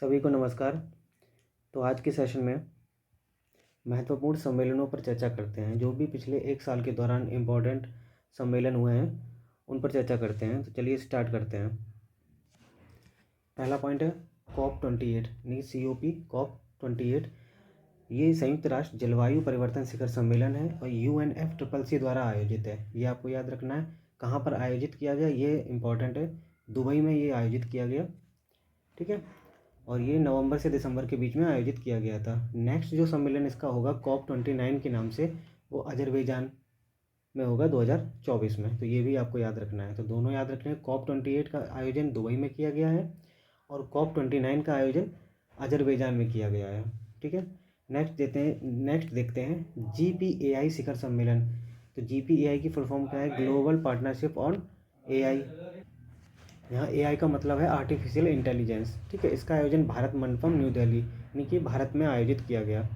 सभी को नमस्कार। तो आज के सेशन में महत्वपूर्ण सम्मेलनों पर चर्चा करते हैं। जो भी पिछले एक साल के दौरान इम्पोर्टेंट सम्मेलन हुए हैं उन पर चर्चा करते हैं। तो चलिए स्टार्ट करते हैं। पहला पॉइंट है COP28 यानी COP28। ये संयुक्त राष्ट्र जलवायु परिवर्तन शिखर सम्मेलन है और UNFCCC द्वारा आयोजित है। ये आपको याद रखना है। कहाँ पर आयोजित किया गया ये इम्पोर्टेंट है। दुबई में ये आयोजित किया गया, ठीक है। और ये नवंबर से दिसंबर के बीच में आयोजित किया गया था। नेक्स्ट जो सम्मेलन इसका होगा COP29 के नाम से, वो अजरबैजान में होगा 2024 में। तो ये भी आपको याद रखना है। तो दोनों याद रखना है। COP28 का आयोजन दुबई में किया गया है और COP29 का आयोजन अजरबैजान में किया गया है, ठीक है। नेक्स्ट देखते हैं GPAI शिखर सम्मेलन। तो GPAI की फुल फॉर्म क्या है? Global partnership on AI। यहाँ AI का मतलब है आर्टिफिशियल इंटेलिजेंस, ठीक है। इसका आयोजन भारत मंडपम न्यू दिल्ली यानी कि भारत में आयोजित किया गया।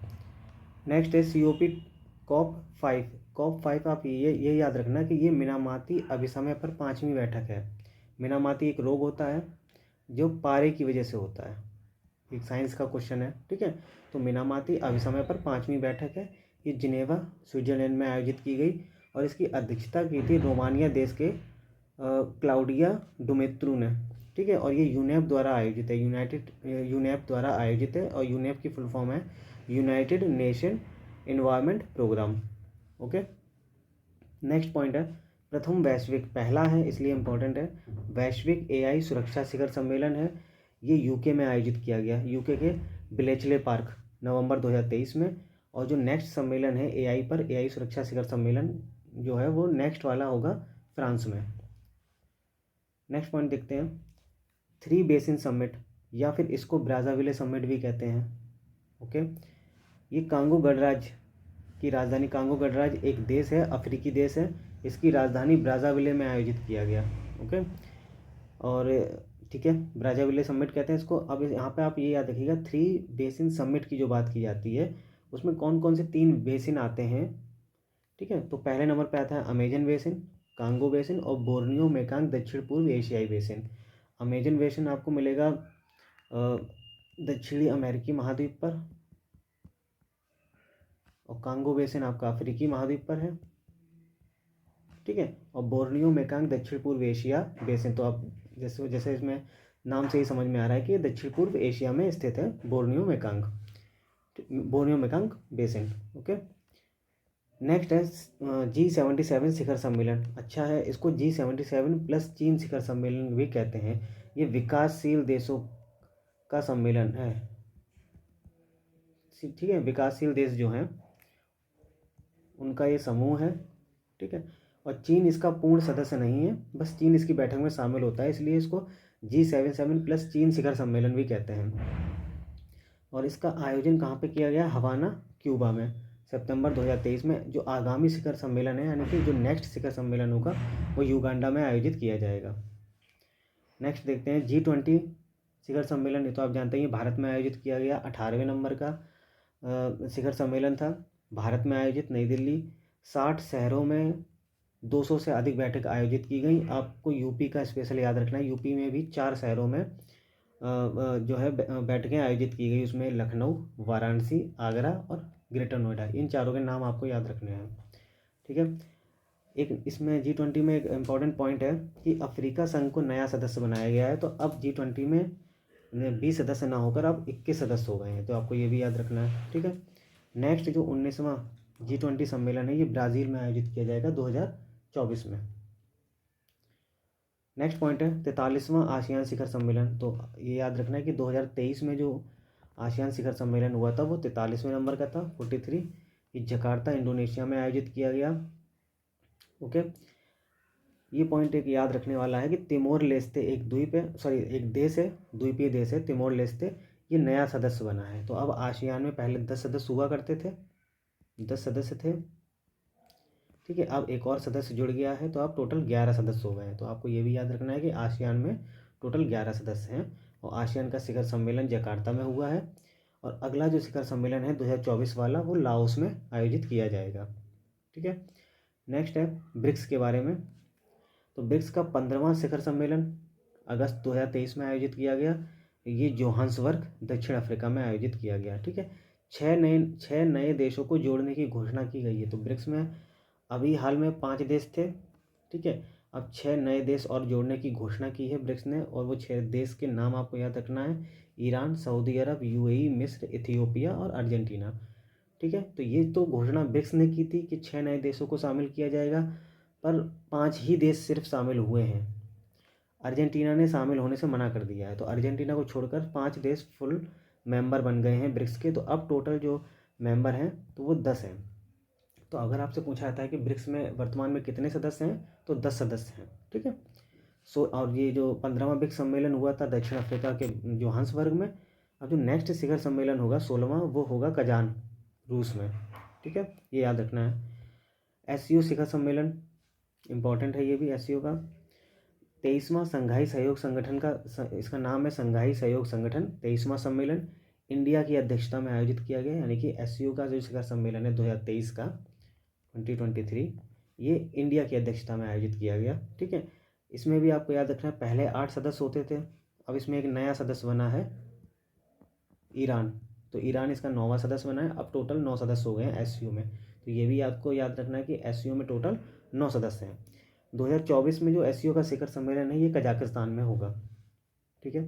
नेक्स्ट है COP5। आप ये याद रखना कि ये मिनामाती अभिसमय पर 5वीं बैठक है। मिनामाती एक रोग होता है जो पारे की वजह से होता है। एक साइंस का क्वेश्चन है, ठीक है। तो मिनामाती अभिसमय पर 5वीं बैठक है। ये जिनेवा स्विट्जरलैंड में आयोजित की गई और इसकी अध्यक्षता की थी रोमानिया देश के क्लाउडिया डुमेत्रू ने, ठीक है। और ये यूनेप द्वारा आयोजित है। यूनेप द्वारा आयोजित है और यूनेप की फुल फॉर्म है United Nation Environment Programme, okay. Next point है प्रथम वैश्विक, पहला है इसलिए इम्पोर्टेंट है, वैश्विक AI सुरक्षा शिखर सम्मेलन है। ये यूके में आयोजित किया गया, यूके के ब्लेचले पार्क, नवंबर 2023 में। और जो नेक्स्ट सम्मेलन है AI पर, AI सुरक्षा शिखर सम्मेलन जो है वो नेक्स्ट वाला होगा फ्रांस में। नेक्स्ट पॉइंट देखते हैं 3 बेसिन समिट, या फिर इसको ब्राज़ाविले समिट भी कहते हैं, ओके। ये कांगो गणराज्य की राजधानी, कांगो गणराज्य एक देश है, अफ्रीकी देश है। इसकी राजधानी ब्राज़ाविले में आयोजित किया गया, ओके। और ठीक है, ब्राज़ाविले समिट कहते हैं इसको। अब यहाँ पे आप ये याद रखिएगा 3 बेसिन समिट की जो बात की जाती है उसमें कौन कौन से 3 बेसिन आते हैं, ठीक है। तो पहले नंबर पे आता है अमेजन बेसिन, कांगो बेसिन और बोर्नियो मेकांग दक्षिण पूर्व एशियाई बेसिन। अमेजन बेसिन आपको मिलेगा दक्षिणी अमेरिकी महाद्वीप पर और कांगो बेसिन आपका अफ्रीकी महाद्वीप पर है, ठीक है। और बोर्नियो मेकांग दक्षिण पूर्व एशिया बेसिन, तो आप जैसे जैसे इसमें नाम से ही समझ में आ रहा है कि दक्षिण पूर्व एशिया में स्थित है Borneo Mekong basin, okay. Next है G77 शिखर सम्मेलन। अच्छा है, इसको G77 प्लस चीन शिखर सम्मेलन भी कहते हैं। ये विकासशील देशों का सम्मेलन है, ठीक है। विकासशील देश जो हैं उनका ये समूह है, ठीक है। और चीन इसका पूर्ण सदस्य नहीं है, बस चीन इसकी बैठक में शामिल होता है, इसलिए इसको G77 प्लस चीन शिखर सम्मेलन भी कहते हैं। और इसका आयोजन कहाँ पे किया गया? हवाना, क्यूबा में, सितंबर 2023 में। जो आगामी शिखर सम्मेलन है यानी कि जो नेक्स्ट शिखर सम्मेलन होगा वो युगांडा में आयोजित किया जाएगा। नेक्स्ट देखते हैं G20 शिखर सम्मेलन। ये तो आप जानते हैं भारत में आयोजित किया गया, 18वें नंबर का शिखर सम्मेलन था, भारत में आयोजित, नई दिल्ली। 60 शहरों में 200 से अधिक बैठक आयोजित की गई। आपको यूपी का स्पेशल याद रखना है, यूपी में भी 4 शहरों में जो है बैठकें आयोजित की गई। उसमें लखनऊ, वाराणसी, आगरा और ग्रेटर नोएडा, इन चारों के नाम आपको याद रखने हैं, ठीक है। एक इसमें G20 में एक इम्पॉर्टेंट पॉइंट है कि अफ्रीका संघ को नया सदस्य बनाया गया है। तो अब G20 में 20 सदस्य ना होकर अब 21 सदस्य हो गए हैं, तो आपको ये भी याद रखना है, ठीक है। नेक्स्ट जो 19वां G20 सम्मेलन है ये ब्राज़ील में आयोजित किया जाएगा 2024 में। नेक्स्ट पॉइंट है 43वां आसियान शिखर सम्मेलन। तो ये याद रखना है कि 2023 में जो आसियान शिखर सम्मेलन हुआ था वो 43वें नंबर का था, 43। ये जकार्ता, इंडोनेशिया में आयोजित किया गया, ओके। ये पॉइंट एक याद रखने वाला है कि तिमोर लेस्ते एक देश है, द्वीपीय देश है तिमोर लेस्ते, ये नया सदस्य बना है। तो अब आसियान में पहले 10 सदस्य हुआ करते थे, 10 सदस्य थे, ठीक है। अब एक और सदस्य जुड़ गया है तो अब टोटल 11 सदस्य हो गए हैं। तो आपको ये भी याद रखना है कि आसियान में टोटल 11 सदस्य हैं और आसियान का शिखर सम्मेलन जकार्ता में हुआ है। और अगला जो शिखर सम्मेलन है 2024 वाला वो लाओस में आयोजित किया जाएगा, ठीक है। नेक्स्ट है ब्रिक्स के बारे में। तो ब्रिक्स का 15वां शिखर सम्मेलन अगस्त 2023 में आयोजित किया गया। ये जोहान्सबर्ग दक्षिण अफ्रीका में आयोजित किया गया। ठीक है, छः नए देशों को जोड़ने की घोषणा की गई है। तो ब्रिक्स में अभी हाल में 5 देश थे। ठीक है, अब 6 नए देश और जोड़ने की घोषणा की है ब्रिक्स ने, और वो 6 देश के नाम आपको याद रखना है: ईरान, सऊदी अरब, यूएई, मिस्र, इथियोपिया और अर्जेंटीना। ठीक है, तो ये तो घोषणा ब्रिक्स ने की थी कि 6 नए देशों को शामिल किया जाएगा, पर 5 ही देश सिर्फ शामिल हुए हैं। अर्जेंटीना ने शामिल होने से मना कर दिया है, तो अर्जेंटीना को छोड़कर 5 देश फुल मेंबर बन गए हैं ब्रिक्स के। तो अब टोटल जो मेंबर हैं तो वो 10 हैं। तो अगर आपसे पूछा जाता है कि ब्रिक्स में वर्तमान में कितने सदस्य हैं, तो 10 सदस्य हैं। ठीक है, और ये जो 15वां ब्रिक्स सम्मेलन हुआ था दक्षिण अफ्रीका के जोहान्सबर्ग में, अब जो नेक्स्ट शिखर सम्मेलन होगा 16वां, वो होगा कजान, रूस में। ठीक है, ये याद रखना है। एससीओ शिखर सम्मेलन इम्पॉर्टेंट है, ये भी एससीओ का 23वां संघाई सहयोग संगठन का, इसका नाम है संघाई सहयोग संगठन। 23वां सम्मेलन इंडिया की अध्यक्षता में आयोजित किया गया, यानी कि एससीओ का जो शिखर सम्मेलन है 2023 का 2023, ये इंडिया की अध्यक्षता में आयोजित किया गया। ठीक है, इसमें भी आपको याद रखना है पहले 8 सदस्य होते थे, अब इसमें एक नया सदस्य बना है ईरान। तो ईरान इसका 9वां सदस्य बना है, अब टोटल 9 सदस्य हो गए हैं एससीओ में। तो ये भी आपको याद रखना है कि एससीओ में टोटल 9 सदस्य हैं। 2024 में जो एससीओ का शिखर सम्मेलन है ये कजाकिस्तान में होगा। ठीक है,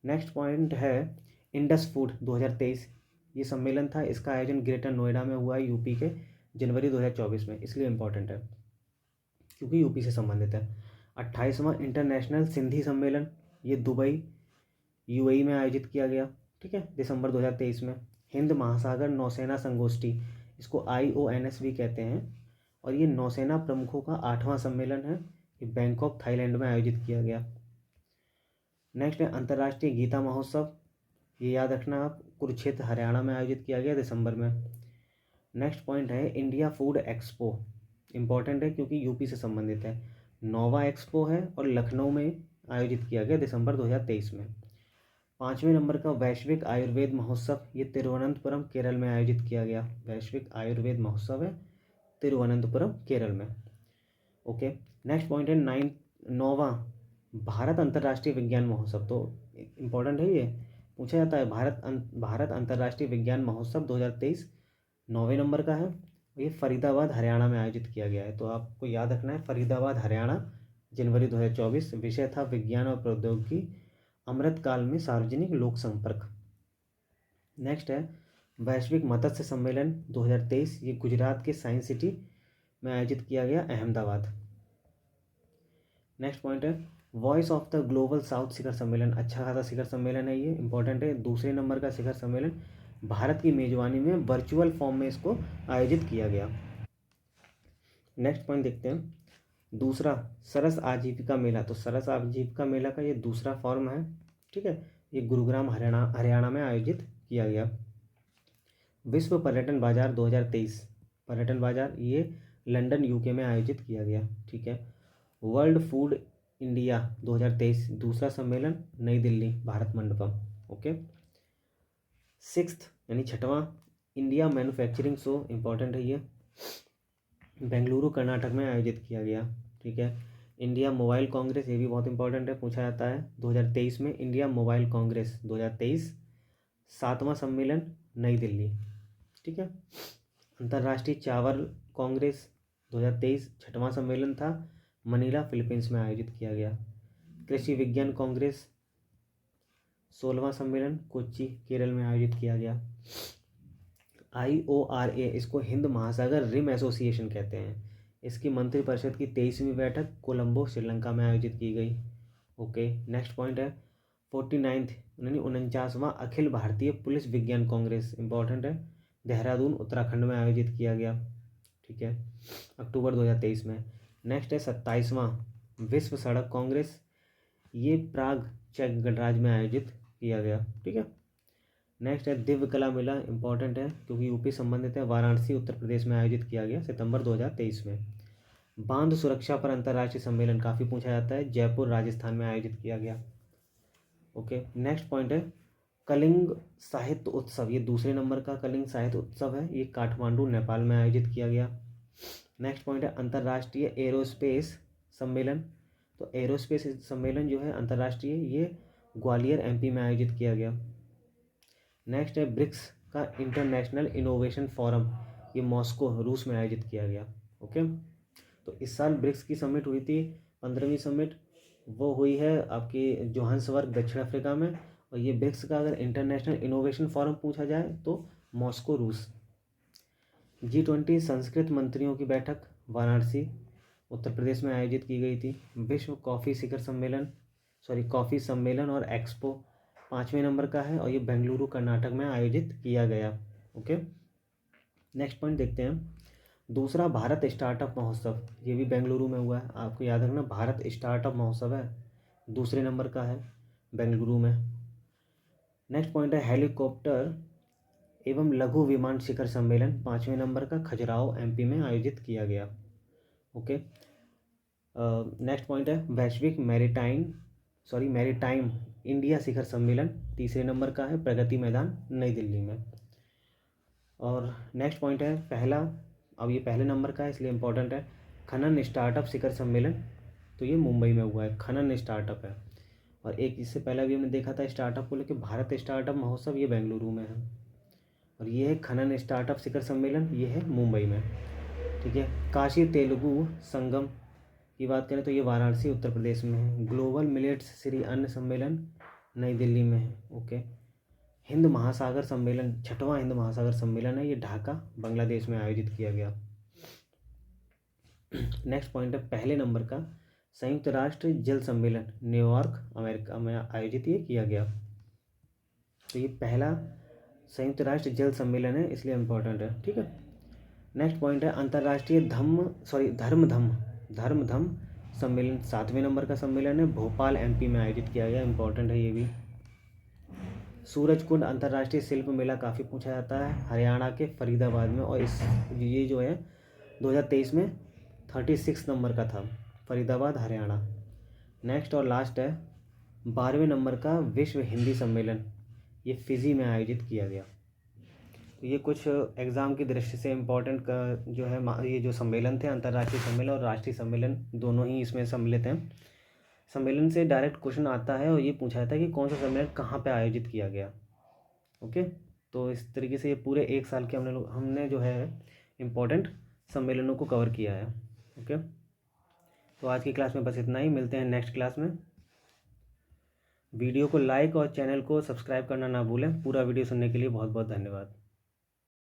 नेक्स्ट पॉइंट है इंडस फूड 2023। ये सम्मेलन था, इसका आयोजन ग्रेटर नोएडा में हुआ है यूपी के, जनवरी 2024 में, इसलिए इम्पोर्टेंट है क्योंकि यूपी से संबंधित है। 28वां इंटरनेशनल सिंधी सम्मेलन, ये दुबई यूएई में आयोजित किया गया। ठीक है, दिसंबर 2023 में। हिंद महासागर नौसेना संगोष्ठी, इसको IONS भी कहते हैं, और ये नौसेना प्रमुखों का 8वां सम्मेलन है। ये बैंकॉक थाईलैंड में आयोजित किया गया। नेक्स्ट है अंतर्राष्ट्रीय गीता महोत्सव, ये याद रखना आप, कुरुक्षेत्र हरियाणा में आयोजित किया गया दिसंबर में। नेक्स्ट पॉइंट है इंडिया फूड एक्सपो, इम्पॉर्टेंट है क्योंकि यूपी से संबंधित है। 9वां एक्सपो है और लखनऊ में आयोजित किया गया दिसंबर 2023 में। 5वें नंबर का वैश्विक आयुर्वेद महोत्सव, ये तिरुवनंतपुरम केरल में आयोजित किया गया। वैश्विक आयुर्वेद महोत्सव है तिरुवनंतपुरम केरल में। ओके, नेक्स्ट पॉइंट है 9वां भारत अंतर्राष्ट्रीय विज्ञान महोत्सव। तो इम्पोर्टेंट है, ये पूछा जाता है, भारत अंतर्राष्ट्रीय विज्ञान महोत्सव 2023 9वें नंबर का है। ये फरीदाबाद हरियाणा में आयोजित किया गया है। तो आपको याद रखना है फरीदाबाद हरियाणा, जनवरी 2024। विषय था विज्ञान और प्रौद्योगिकी, अमृत काल में सार्वजनिक लोक संपर्क। नेक्स्ट है वैश्विक मत्स्य सम्मेलन 2023, ये गुजरात के साइंस सिटी में आयोजित किया गया, अहमदाबाद। नेक्स्ट पॉइंट है voice of the global south शिखर सम्मेलन, अच्छा खासा शिखर सम्मेलन है, ये इंपॉर्टेंट है। 2 नंबर का शिखर सम्मेलन भारत की मेजबानी में वर्चुअल फॉर्म में इसको आयोजित किया गया। नेक्स्ट पॉइंट देखते हैं, दूसरा सरस आजीविका मेला। तो सरस आजीविका मेला का ये दूसरा फॉर्म है। ठीक है, ये गुरुग्राम हरियाणा में आयोजित किया गया। विश्व पर्यटन बाजार 2023, पर्यटन बाजार ये लंदन यूके में आयोजित किया गया। ठीक है, वर्ल्ड फूड इंडिया 2023 दूसरा सम्मेलन, नई दिल्ली भारत मंडपम। ओके, 6th यानी 6वां इंडिया मैन्युफैक्चरिंग शो, इम्पॉर्टेंट है ये, बेंगलुरु कर्नाटक में आयोजित किया गया। ठीक है, इंडिया मोबाइल कांग्रेस, ये भी बहुत इंपॉर्टेंट है, पूछा जाता है 2023 में, इंडिया मोबाइल कांग्रेस 2023 7वां सम्मेलन, नई दिल्ली। ठीक है, अंतर्राष्ट्रीय चावल कांग्रेस 2023 6वां सम्मेलन था, मनीला फिलीपींस में आयोजित किया गया। कृषि विज्ञान कांग्रेस 16वां सम्मेलन, कोच्चि केरल में आयोजित किया गया। IORA, इसको हिंद महासागर रिम एसोसिएशन कहते हैं, इसकी मंत्रिपरिषद की 23वीं बैठक कोलंबो श्रीलंका में आयोजित की गई। ओके, नेक्स्ट पॉइंट है 49th यानी 49वां अखिल भारतीय पुलिस विज्ञान कांग्रेस, इंपॉर्टेंट है, देहरादून उत्तराखंड में आयोजित किया गया। ठीक है, अक्टूबर 2023 में। नेक्स्ट है 27वां विश्व सड़क कांग्रेस, ये प्राग चेक गणराज्य में आयोजित किया गया। ठीक है, नेक्स्ट है दिव्य कला मेला, इंपॉर्टेंट है क्योंकि यूपी संबंधित है, वाराणसी उत्तर प्रदेश में आयोजित किया गया सितंबर 2023 में। बांध सुरक्षा पर अंतर्राष्ट्रीय सम्मेलन काफ़ी पूछा जाता है, जयपुर राजस्थान में आयोजित किया गया। ओके, नेक्स्ट पॉइंट है कलिंग साहित्य उत्सव, ये 2 नंबर का कलिंग साहित्य उत्सव है, ये काठमांडू नेपाल में आयोजित किया गया। नेक्स्ट पॉइंट है अंतर्राष्ट्रीय एरोस्पेस सम्मेलन। तो एरोस्पेस सम्मेलन जो है अंतर्राष्ट्रीय, ये ग्वालियर एमपी में आयोजित किया गया। नेक्स्ट है ब्रिक्स का इंटरनेशनल इनोवेशन फोरम, ये मॉस्को रूस में आयोजित किया गया। ओके, तो इस साल ब्रिक्स की समिट हुई थी, 15वीं समिट, वो हुई है आपकी जोहान्सबर्ग दक्षिण अफ्रीका में। और ये ब्रिक्स का अगर इंटरनेशनल इनोवेशन फोरम पूछा जाए तो मॉस्को रूस। G20 संस्कृत मंत्रियों की बैठक वाराणसी उत्तर प्रदेश में आयोजित की गई थी। विश्व कॉफ़ी शिखर सम्मेलन कॉफ़ी सम्मेलन और एक्सपो 5वें नंबर का है और ये बेंगलुरु कर्नाटक में आयोजित किया गया। ओके, नेक्स्ट पॉइंट देखते हैं। दूसरा भारत स्टार्टअप महोत्सव, ये भी बेंगलुरु में हुआ है। आपको याद रखना भारत स्टार्टअप महोत्सव है, दूसरे नंबर का है बेंगलुरु में। नेक्स्ट पॉइंट है हेलीकॉप्टर एवं लघु विमान शिखर सम्मेलन 5वें नंबर का खजुराहो एमपी में आयोजित किया गया। ओके, नेक्स्ट पॉइंट है वैश्विक मैरीटाइम इंडिया शिखर सम्मेलन, तीसरे नंबर का है प्रगति मैदान नई दिल्ली में। और नेक्स्ट पॉइंट है अब ये पहले नंबर का है इसलिए इम्पोर्टेंट है, खनन स्टार्टअप शिखर सम्मेलन, तो ये मुंबई में हुआ है, खनन स्टार्टअप है। और एक इससे पहले भी हमने देखा था स्टार्टअप को लेकर, भारत स्टार्टअप महोत्सव, ये बेंगलुरु में है। और ये है खनन स्टार्टअप शिखर सम्मेलन, ये है मुंबई में। ठीक है, काशी तेलुगु संगम की बात करें तो ये वाराणसी उत्तर प्रदेश में है। ग्लोबल मिलेट्स श्री अन्न सम्मेलन नई दिल्ली में है। ओके, हिंद महासागर सम्मेलन, 6वां हिंद महासागर सम्मेलन है, ये ढाका बांग्लादेश में आयोजित किया गया। नेक्स्ट पॉइंट है पहले नंबर का संयुक्त राष्ट्र जल सम्मेलन न्यूयॉर्क अमेरिका में आयोजित ये किया गया। तो ये पहला संयुक्त राष्ट्र जल सम्मेलन है इसलिए इम्पोर्टेंट है। ठीक है, नेक्स्ट पॉइंट है अंतर्राष्ट्रीय धर्म सम्मेलन, 7वें नंबर का सम्मेलन है, भोपाल एमपी में आयोजित किया गया, इम्पोर्टेंट है ये भी। सूरजकुंड अंतर्राष्ट्रीय शिल्प मेला काफ़ी पूछा जाता है, हरियाणा के फरीदाबाद में, और ये जो है 2023 में 36 नंबर का था, फरीदाबाद हरियाणा। नेक्स्ट और लास्ट है 12वें नंबर का विश्व हिंदी सम्मेलन, ये फिजी में आयोजित किया गया। तो ये कुछ एग्ज़ाम की दृष्टि से इम्पोर्टेंट का जो है ये जो सम्मेलन थे, अंतर्राष्ट्रीय सम्मेलन और राष्ट्रीय सम्मेलन दोनों ही इसमें सम्मिलित हैं। सम्मेलन से डायरेक्ट क्वेश्चन आता है और ये पूछा जाता है कि कौन सा सम्मेलन कहाँ पे आयोजित किया गया। ओके, तो इस तरीके से ये पूरे एक साल के हमने जो है इम्पोर्टेंट सम्मेलनों को कवर किया है। ओके, तो आज की क्लास में बस इतना ही, मिलते हैं नेक्स्ट क्लास में। वीडियो को लाइक और चैनल को सब्सक्राइब करना ना भूलें। पूरा वीडियो सुनने के लिए बहुत बहुत धन्यवाद।